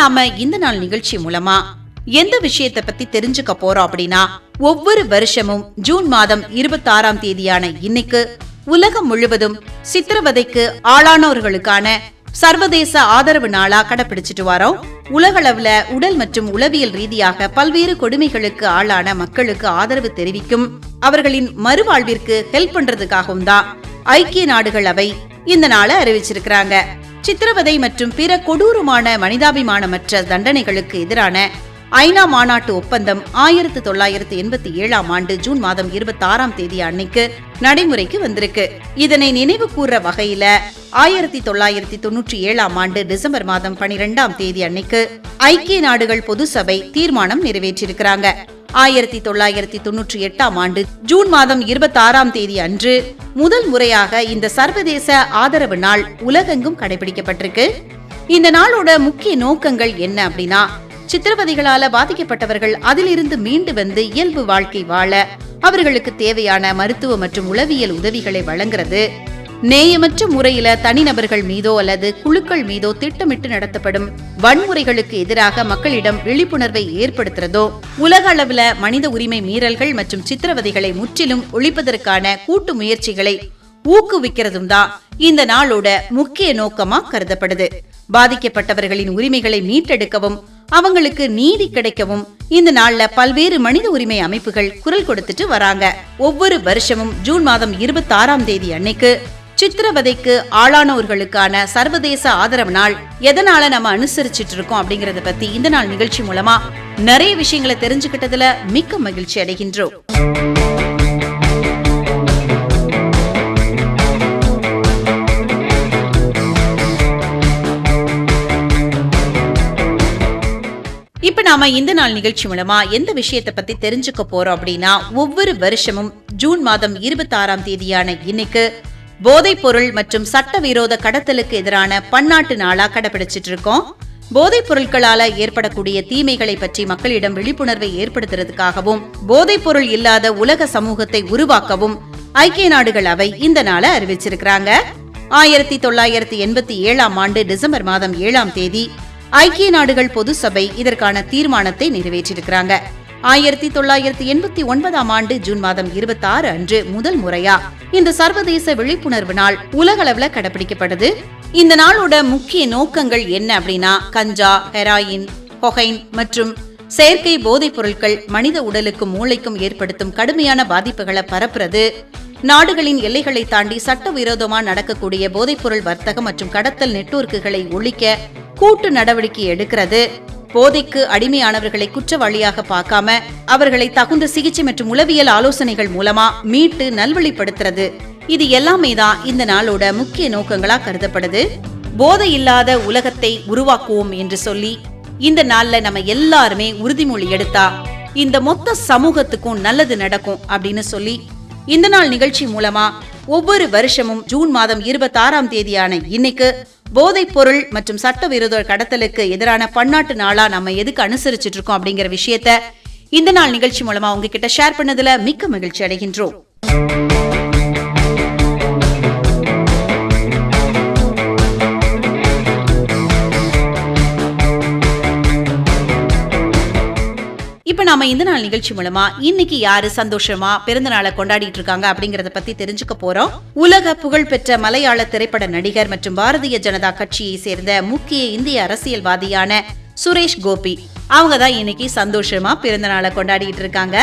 நாம இந்த நாள் நிகழ்ச்சி மூலமா எந்த விஷயத்தை பத்தி தெரிஞ்சுக்க போறோம் அப்படின்னா, ஒவ்வொரு வருஷமும் ஜூன் மாதம் 26ஆம் தேதியான இன்னைக்கு உலகம் முழுவதும் சித்திரவதைக்கு ஆளானவர்களுக்கான சர்வதேச ஆதரவு நாளா கடைபிடிச்சிட்டு வரோம். உலகளவுல உடல் மற்றும் உளவியல் ரீதியாக பல்வேறு கொடுமைகளுக்கு ஆளான மக்களுக்கு ஆதரவு தெரிவிக்கும், அவர்களின் மறுவாழ்விற்கு ஹெல்ப் பண்றதுக்காகவும் தான் ஐக்கிய நாடுகள் அவை இந்த நாளை அறிவிச்சிருக்கிறாங்க. சித்திரவதை மற்றும் பிற கொடூரமான மனிதாபிமானமற்ற தண்டனைகளுக்கு எதிரான ஐநா மாநாட்டு ஒப்பந்தம் 1987ஆம் ஆண்டு ஜூன் மாதம் 26ஆம் தேதி அன்னைக்கு நடைமுறைக்கு வந்திருக்கு. இதனை நினைவு கூற வகையில 1997ஆம் ஆண்டு டிசம்பர் மாதம் 12ஆம் தேதி அன்னைக்கு ஐக்கிய நாடுகள் பொது சபை தீர்மானம் நிறைவேற்றிருக்கிறாங்க. 1998ஆம் ஆண்டு ஜூன் மாதம் 26ஆம் தேதி அன்று முதல் முறையாக இந்த சர்வதேச ஆதரவு நாள் உலகெங்கும் கடைபிடிக்கப்பட்டிருக்கு. இந்த நாளோட முக்கிய நோக்கங்கள் என்ன அப்படின்னா, சித்திரவதைகளால பாதிக்கப்பட்டவர்கள் அதிலிருந்து மீண்டு வந்து இயல்பு வாழ்க்கை வாழ அவர்களுக்கு தேவையான மருத்துவ மற்றும் உளவியல் உதவிகளை வழங்குறது, நேயமற்ற முறையில தனிநபர்கள் மீதோ அல்லது குழுக்கள் மீதோ திட்டமிட்டு நடத்தப்படும் வன்முறைகளுக்கு எதிராக மக்களிடம் விழிப்புணர்வை ஏற்படுத்துறதோ, உலக அளவுல மனித உரிமை மீறல்கள் மற்றும் சித்திரவதைகளை முற்றிலும் ஒழிப்பதற்கான கூட்டு முயற்சிகளை ஊக்குவிக்கிறதும் தான் இந்த நாளோட முக்கிய நோக்கமா கருதப்படுது. பாதிக்கப்பட்டவர்களின் உரிமைகளை மீட்டெடுக்கவும் அவங்களுக்கு நீதி கிடைக்கவும் இந்த நாள்ல பல்வேறு மனித உரிமை அமைப்புகள் குரல் கொடுத்துட்டு வராங்க. ஒவ்வொரு வருஷமும் ஜூன் மாதம் 26ஆம் தேதி அன்னைக்கு சித்திரவதைக்கு ஆளானவர்களுக்கான சர்வதேச ஆதரவு நாள் எதனால நம்ம அனுசரிச்சிட்டு இருக்கோம் அப்படிங்கறத பத்தி இந்த நாள் நிகழ்ச்சி மூலமா நிறைய விஷயங்களை தெரிஞ்சுக்கிட்டதுல மிக்க மகிழ்ச்சி அடைகின்றோம். இப்ப நாம இந்த நாள் நிகழ்ச்சி மூலமா எந்த விஷயத்தை பத்தி தெரிஞ்சுக்க போறோம் அப்படின்னா, ஒவ்வொரு வருஷமும் ஜூன் மாதம் 26ஆம் தேதியான இன்னைக்கு போதைப் பொருள் மற்றும் சட்டவிரோத கடத்தலுக்கு எதிரான பன்னாட்டு நாளா கடைபிடிச்சிட்டு இருக்கோம். போதைப் பொருட்களால ஏற்படக்கூடிய தீமைகளை பற்றி மக்களிடம் விழிப்புணர்வை ஏற்படுத்துறதுக்காகவும் போதைப் பொருள் இல்லாத உலக சமூகத்தை உருவாக்கவும் ஐக்கிய நாடுகள் அவை இந்த நாளை அறிவிச்சிருக்கிறாங்க. 1987ஆம் ஆண்டு டிசம்பர் மாதம் 7ஆம் தேதி ஐக்கிய நாடுகள் பொது சபை இதற்கான தீர்மானத்தை நிறைவேற்றிருக்கிறாங்க. 1989ஆம் ஆண்டு ஜூன் மாதம் 26 அன்று முதல் முறையா இந்த சர்வதேச விழிப்புணர்வு நாள் உலகளவுல கடைபிடிக்கப்படுது. இந்த நாளோட முக்கிய நோக்கங்கள் என்ன அப்படின்னா, கஞ்சா, ஹெராயின், கொகைன் மற்றும் செயற்கை போதைப் பொருட்கள் மனித உடலுக்கும் மூளைக்கும் ஏற்படுத்தும் கடுமையான பாதிப்புகளை பரப்புறது, நாடுகளின் எல்லைகளை தாண்டி சட்டவிரோதமா நடக்கக்கூடிய போதைப்பொருள் வர்த்தகம் மற்றும் கடத்தல் நெட்வொர்க்குகளை ஒழிக்க கூட்டு நடவடிக்கை எடுக்கிறது, போதைக்கு அடிமையானவர்களை குற்றவாளியாக பார்க்காம அவர்களை தகுந்த சிகிச்சை மற்றும் உளவியல் ஆலோசனைகள் மூலமா மீட்டு நல்வழிப்படுத்துறது, இது எல்லாமே தான் இந்த நாளோட முக்கிய நோக்கங்களா கருதப்படுது. போதை இல்லாத உலகத்தை உருவாக்குவோம் என்று சொல்லி இந்த நாள்ல நம்ம எல்லாருமே உறுதிமொழி எடுத்தா இந்த மொத்த சமூகத்துக்கும் நல்லது நடக்கும் அப்படின்னு சொல்லி இந்த நாள் நிகழ்ச்சி மூலமா ஒவ்வொரு வருஷமும் ஜூன் மாதம் 26ஆம் தேதியான இன்னைக்கு போதைப் பொருள் மற்றும் சட்டவிரோத கடத்தலுக்கு எதிரான பன்னாட்டு நாளா நம்ம எதுக்கு அனுசரிச்சிட்டு இருக்கோம் அப்படிங்கிற விஷயத்த இந்த நாள் நிகழ்ச்சி மூலமா உங்ககிட்ட ஷேர் பண்ணதுல மிக்க மகிழ்ச்சி அடைகின்றோம். இப்ப நாம இந்த நாள் நிகழ்ச்சி மூலமா இன்னைக்கு யாரு சந்தோஷமா பிறந்த நாளை கொண்டாடிட்டு இருக்காங்க அப்படிங்கறத பத்தி தெரிஞ்சுக்க போறோம். உலக புகழ்பெற்ற மலையாள திரைப்பட நடிகர் மற்றும் பாரதிய ஜனதா கட்சியை சேர்ந்த முக்கிய இந்திய அரசியல்வாதியான சுரேஷ் கோபி, அவங்க தான் இன்னைக்கு சந்தோஷமா பிறந்த நாளை கொண்டாடிட்டு இருக்காங்க.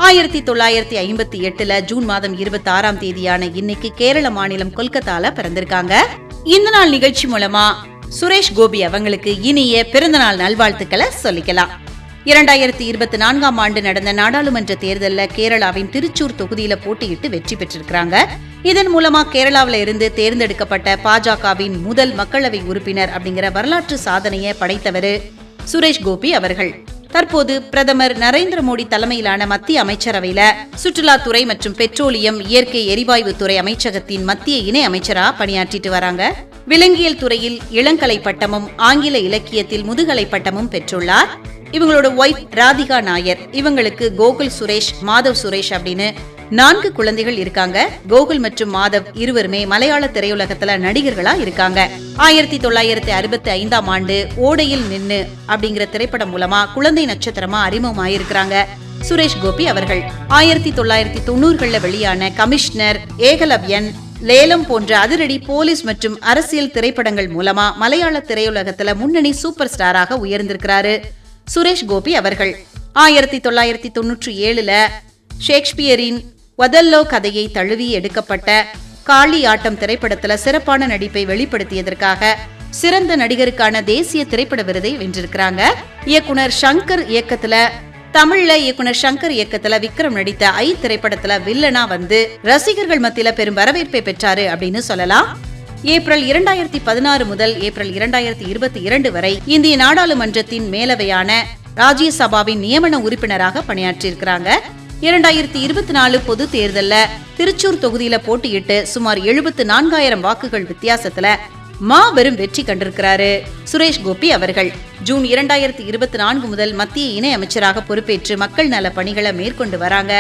1958 ஜூன் மாதம் 26ஆம் தேதியான இன்னைக்கு கேரள மாநிலம் கொல்கத்தால பிறந்திருக்காங்க. இந்த நாள் நிகழ்ச்சி மூலமா சுரேஷ் கோபி அவங்களுக்கு இனிய பிறந்த நாள் நல்வாழ்த்துக்களை சொல்லிக்கலாம். 2024ஆம் ஆண்டு நடந்த நாடாளுமன்ற தேர்தலில் கேரளாவின் திருச்சூர் தொகுதியில போட்டியிட்டு வெற்றி பெற்றிருக்கிறாங்க. இதன் மூலமா கேரளாவில இருந்து தேர்ந்தெடுக்கப்பட்ட பாஜகவின் முதல் மக்களவை உறுப்பினர் அப்படிங்கிற வரலாற்று சாதனையை படைத்தவர் சுரேஷ் கோபி அவர்கள். தற்போது பிரதமர் நரேந்திர மோடி தலைமையிலான மத்திய அமைச்சரவையில சுற்றுலாத்துறை மற்றும் பெட்ரோலியம் இயற்கை எரிவாயு துறை அமைச்சகத்தின் மத்திய இணை அமைச்சரா பணியாற்றிட்டு வராங்க. விலங்கியல் துறையில் இளங்கலை பட்டமும் ஆங்கில இலக்கியத்தில் முதுகலை பட்டமும் பெற்றுள்ளார். இவங்களோட ஒய்ஃப் ராதிகா நாயர். இவங்களுக்கு கோகுல் சுரேஷ், மாதவ் சுரேஷ் அப்படின்னு 4 குழந்தைகள் இருக்காங்க. கோகுல் மற்றும் மாதவ் இருவருமே மலையாள திரையுலகத்துல நடிகர்களா இருக்காங்க. 1965ஆம் ஆண்டு ஓடையில் நின்னு அப்படிங்கிற திரைப்படம் மூலமா குழந்தை நட்சத்திரமா அறிமுகமாயிருக்கிறாங்க சுரேஷ் கோபி அவர்கள். 1990கள்ல வெளியான கமிஷனர், ஏகலவ்யன், லேலம் போன்ற அதிரடி போலீஸ் மற்றும் அரசியல் திரைப்படங்கள் மூலமா மலையாள திரையுலகத்துல முன்னணி சூப்பர் ஸ்டாராக உயர்ந்திருக்கிறாரு சுரேஷ் கோபி அவர்கள். 1997ல ஷேக்ஸ்பியரின் ஒதல்லோ கதையை தழுவி எடுக்கப்பட்ட காளி ஆட்டம் திரைப்படத்துல சிறப்பான நடிப்பை வெளிப்படுத்தியதற்காக சிறந்த நடிகருக்கான தேசிய திரைப்பட விருதை வென்றிருக்கிறாங்க. இயக்குனர் சங்கர் இயக்கத்துல விக்ரம் நடித்த ஐ திரைப்படத்துல வில்லனா வந்து ரசிகர்கள் மத்தியில பெரும் வரவேற்பை பெற்றாரு அப்படின்னு சொல்லலாம். ஏப்ரல் 2016 முதல் ஏப்ரல் 2022 வரை இந்திய நாடாளுமன்றத்தின் மேலவையான ராஜ்யசபாவின் நியமன உறுப்பினராக பணியாற்றியிருக்கிறாங்க. 2024 பொது தேர்தல்ல திருச்சூர் தொகுதியில போட்டியிட்டு சுமார் 74,000 வாக்குகள் வித்தியாசத்துல மாபெரும் வெற்றி கண்டிருக்கிறாரு சுரேஷ் கோபி அவர்கள். ஜூன் 2024 முதல் மத்திய இணை அமைச்சராக பொறுப்பேற்று மக்கள் நல பணிகளை மேற்கொண்டு வராங்க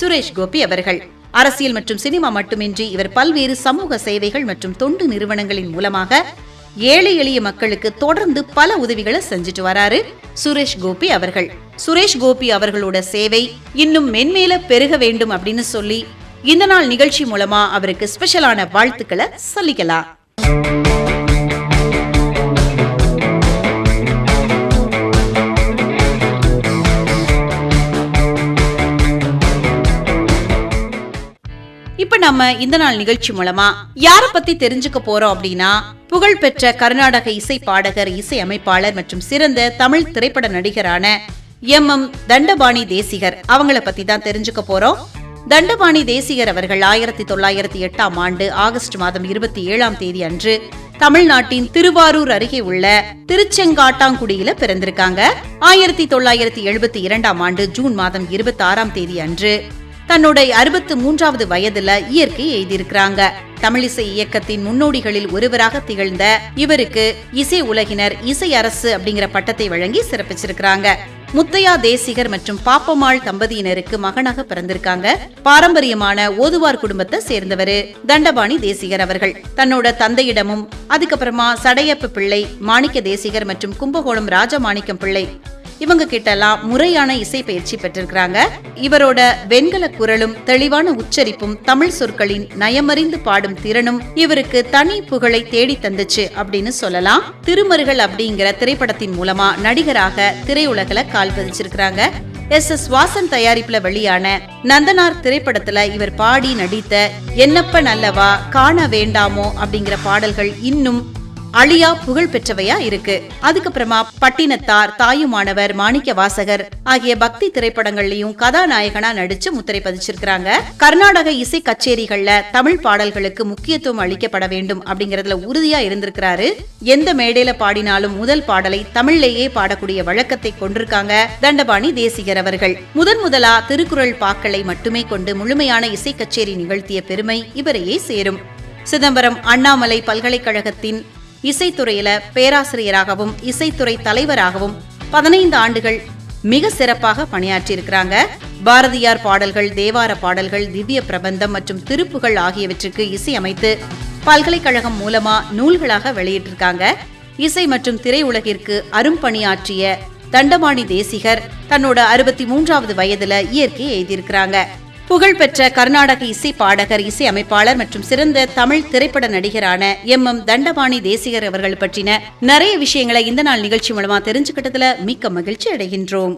சுரேஷ் கோபி அவர்கள். அரசியல் மற்றும் சினிமா மட்டுமின்றி இவர் பல்வேறு சமூக சேவைகள் மற்றும் தொண்டு நிறுவனங்களின் மூலமாக ஏழை எளிய மக்களுக்கு தொடர்ந்து பல உதவிகளை செஞ்சுட்டு வராரு சுரேஷ் கோபி அவர்கள். சுரேஷ் கோபி அவர்களோட சேவை இன்னும் மென்மேல பெருக வேண்டும் அப்படின்னு சொல்லி இந்த நாள் நிகழ்ச்சி மூலமா அவருக்கு ஸ்பெஷலான வாழ்த்துக்களை சொல்லிக்கலாம். இப்ப நம்ம இந்த நாள் நிகழ்ச்சி மூலமா யார பத்தி தெரிஞ்சுக்க போறோம் அப்படின்னா, புகழ்பெற்ற கர்நாடக இசை பாடகர், இசை அமைப்பாளர் மற்றும் சிறந்த தமிழ் திரைப்பட நடிகரான எம் தண்டபாணி தேசிகர் அவங்கள பத்தி தான் தெரிஞ்சுக்க போறோம். தண்டபாணி தேசிகர் அவர்கள் 1908ஆம் ஆண்டு ஆகஸ்ட் மாதம் 27ஆம் தேதி அன்று தமிழ்நாட்டின் திருவாரூர் அருகே உள்ள திருச்செங்காட்டாங்குடியில பிறந்திருக்காங்க. 1972ஆம் ஆண்டு ஜூன் மாதம் 26ஆம் தேதி அன்று தன்னோட 63வது வயதுல இயற்கை எழுதியிருக்கிறாங்க. தமிழிசை இயக்கத்தின் முன்னோடிகளில் ஒருவராக திகழ்ந்த இவருக்கு இசை உலகினர் இசை அரசு அப்படிங்கிற பட்டத்தை வழங்கி சிறப்பிச்சிருக்கிறாங்க. முத்தையா தேசிகர் மற்றும் பாப்பம்மாள் தம்பதியினருக்கு மகனாக பிறந்திருக்காங்க. பாரம்பரியமான ஓதுவார் குடும்பத்தை சேர்ந்தவர் தண்டபாணி தேசிகர் அவர்கள். தன்னோட தந்தையிடமும் அதுக்கப்புறமா சடையப்ப பிள்ளை, மாணிக்க தேசிகர் மற்றும் கும்பகோணம் ராஜமாணிக்கம் பிள்ளை இவங்க கிட்ட எல்லாம் முறையான இசை பயிற்சி பெற்றிருக்கிறாங்க. இவரோட வெண்கல குரலும் தெளிவான உச்சரிப்பும் தமிழ் சொற்களின் நயமறிந்து பாடும் திறனும் இவருக்கு தனி புகழை தேடி தந்துச்சு அப்படின்னு சொல்லலாம். திருமருகள் அப்படிங்கிற திரைப்படத்தின் மூலமா நடிகராக திரையுலகில கால் பதிச்சிருக்கிறாங்க. எஸ் வாசன் தயாரிப்புல வெளியான நந்தனார் திரைப்படத்துல இவர் பாடி நடித்த என்னப்ப நல்லவா, காண வேண்டாமோ அப்படிங்கிற பாடல்கள் இன்னும் அழியா புகழ் பெற்றவையா இருக்கு. அதுக்கப்புறமா பட்டினத்தார், தாயுமானவர், மாணிக்க வாசகர் ஆகிய பக்தி திரைப்படங்கள்லயும் கதாநாயகனா நடிச்சு முத்திரை பதிச்சிருக்கிறாங்க. கர்நாடக இசை கச்சேரிகள்ல தமிழ் பாடல்களுக்கு முக்கியத்துவம் அளிக்கப்பட வேண்டும் அப்படிங்கறதுல உறுதியா இருந்திருக்கிறாரு. எந்த மேடையில பாடினாலும் முதல் பாடலை தமிழ்லேயே பாடக்கூடிய வழக்கத்தை கொண்டிருக்காங்க தண்டபாணி தேசிகர் அவர்கள். முதலா திருக்குறள் பாக்களை மட்டுமே கொண்டு முழுமையான இசை கச்சேரி நிகழ்த்திய பெருமை இவரையே சேரும். சிதம்பரம் அண்ணாமலை பல்கலைக்கழகத்தின் இசைத்துறையில பேராசிரியராகவும் இசைத்துறை தலைவராகவும் 15 ஆண்டுகள் மிக சிறப்பாக பணியாற்றியிருக்கிறாங்க. பாரதியார் பாடல்கள், தேவார பாடல்கள், திவ்ய பிரபந்தம் மற்றும் திருப்புகள் ஆகியவற்றுக்கு இசை அமைத்து பல்கலைக்கழகம் மூலமா நூல்களாக வெளியிட்டிருக்காங்க. இசை மற்றும் திரையுலகிற்கு அரும்பணியாற்றிய தண்டபாணி தேசிகர் தன்னோட 63வது வயதுல இயற்கை எழுதியிருக்கிறாங்க. புகழ்பெற்ற கர்நாடக இசை பாடகர், இசை அமைப்பாளர் மற்றும் சிறந்த தமிழ் திரைப்பட நடிகரான எம் தண்டபாணி தேசிகர் அவர்கள் பற்றின நிறைய விஷயங்களை இந்த நாள் நிகழ்ச்சி மூலமா தெரிஞ்சுக்கிட்டதுல மிக்க மகிழ்ச்சி அடைகின்றோம்.